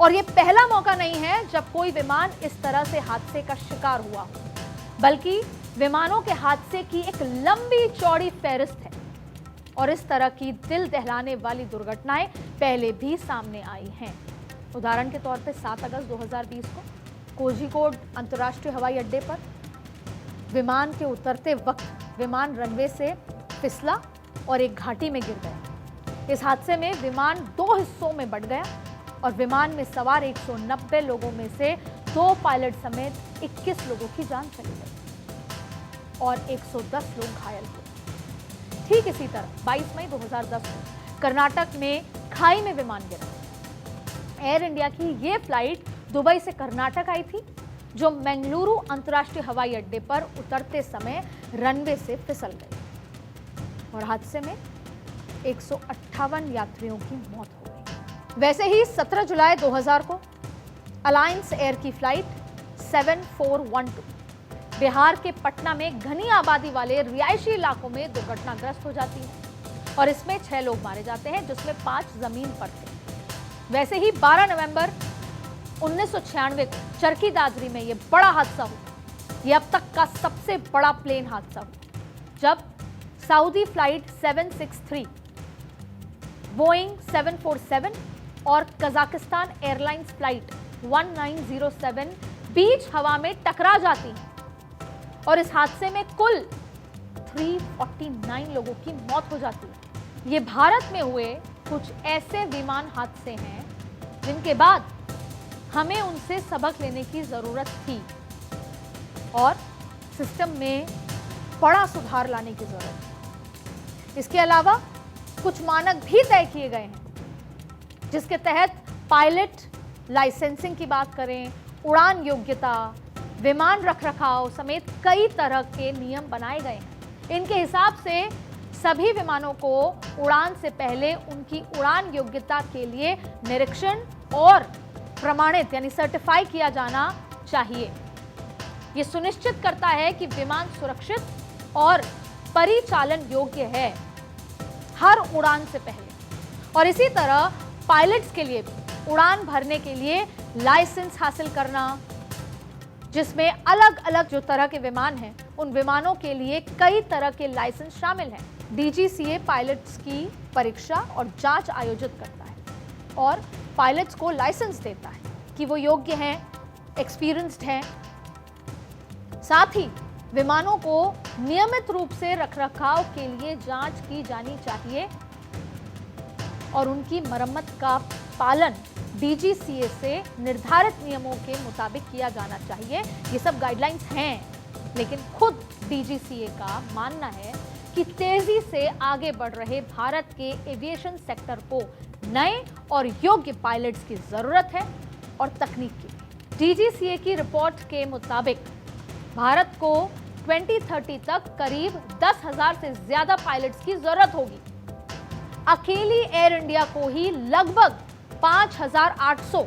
और ये पहला मौका नहीं है जब कोई विमान इस तरह से हादसे का शिकार हुआ हो, बल्कि विमानों के हादसे की एक लंबी चौड़ी फहरिस्त है और इस तरह की दिल दहलाने वाली दुर्घटनाएं पहले भी सामने आई हैं। उदाहरण के तौर पे 7 अगस्त 2020 को कोझिकोड अंतर्राष्ट्रीय हवाई अड्डे पर विमान के उतरते वक्त विमान रनवे से फिसला और एक घाटी में गिर गया। इस हादसे में विमान 2 हिस्सों में बंट गया और विमान में सवार 190 लोगों में से 2 पायलट समेत 21 लोगों की जान चली गई और 110 लोग घायल हुए। ठीक इसी तरह 22 मई 2010 को कर्नाटक में खाई में विमान गिरा। एयर इंडिया की ये फ्लाइट दुबई से कर्नाटक आई थी, जो मंगलुरु अंतर्राष्ट्रीय हवाई अड्डे पर उतरते समय रनवे से फिसल गई और हादसे में 158 यात्रियों की मौत हो गई। वैसे ही 17 जुलाई 2000 को अलायंस एयर की फ्लाइट 7412 बिहार के पटना में घनी आबादी वाले रिहायशी इलाकों में दुर्घटनाग्रस्त हो जाती है और इसमें 6 लोग मारे जाते हैं, जिसमें 5 जमीन पर थे। वैसे ही 12 नवंबर 1996 को चरखी दादरी में यह बड़ा हादसा हुआ। यह अब तक का सबसे बड़ा प्लेन हादसा हुआ, जब सऊदी फ्लाइट 763, बोइंग 747 और कजाकिस्तान एयरलाइंस फ्लाइट 1907 बीच हवा में टकरा जाती हैं और इस हादसे में कुल 349 लोगों की मौत हो जाती है। ये भारत में हुए कुछ ऐसे विमान हादसे हैं जिनके बाद हमें उनसे सबक लेने की जरूरत थी और सिस्टम में बड़ा सुधार लाने की जरूरत है। इसके अलावा कुछ मानक भी तय किए गए हैं, जिसके तहत पायलट लाइसेंसिंग की बात करें, उड़ान योग्यता, विमान रखरखाव समेत कई तरह के नियम बनाए गए हैं। इनके हिसाब से सभी विमानों को उड़ान से पहले उनकी उड़ान योग्यता के लिए निरीक्षण और प्रमाणित यानी सर्टिफाई किया जाना चाहिए। यह सुनिश्चित करता है कि विमान सुरक्षित और परिचालन योग्य है हर उड़ान से पहले। और इसी तरह पायलट्स के लिए भी उड़ान भरने के लिए लाइसेंस हासिल करना, जिसमें अलग अलग जो तरह के विमान हैं उन विमानों के लिए कई तरह के लाइसेंस शामिल हैं। डीजीसीए पायलट्स की परीक्षा और जांच आयोजित करता है और पायलट्स को लाइसेंस देता है कि वो योग्य हैं, एक्सपीरियंस्ड हैं। साथ ही विमानों को नियमित रूप से रखरखाव के लिए जांच की जानी चाहिए और उनकी मरम्मत का पालन डीजीसीए से निर्धारित नियमों के मुताबिक किया जाना चाहिए। ये सब गाइडलाइंस हैं, लेकिन खुद डीजीसीए का मानना है कि तेजी से आगे बढ़ रहे भारत के एविएशन सेक्टर को नए और योग्य पायलट्स की जरूरत है और तकनीक की। डीजीसीए की रिपोर्ट के मुताबिक भारत को 2030 तक करीब 10,000 से ज्यादा पायलट्स की जरूरत होगी। अकेली एयर इंडिया को ही लगभग 5,800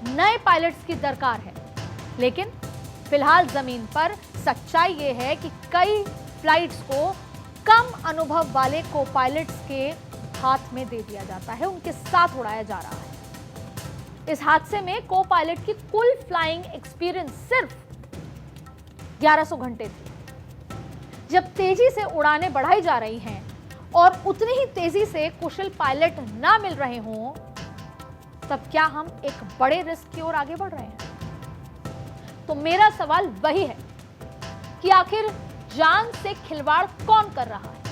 नए पायलट्स की दरकार है। लेकिन फिलहाल जमीन पर सच्चाई यह है कि कई फ्लाइट्स को कम अनुभव वाले को पायलट्स के हाथ में दे दिया जाता है, उनके साथ उड़ाया जा रहा है। इस हादसे में को पायलट की कुल फ्लाइंग एक्सपीरियंस सिर्फ 1100 घंटे थी। जब तेजी से उड़ानें बढ़ाई जा रही हैं और उतनी ही तेजी से कुशल पायलट ना मिल रहे हों, तब क्या हम एक बड़े रिस्क की ओर आगे बढ़ रहे हैं? तो मेरा सवाल वही है कि आखिर जान से खिलवाड़ कौन कर रहा है?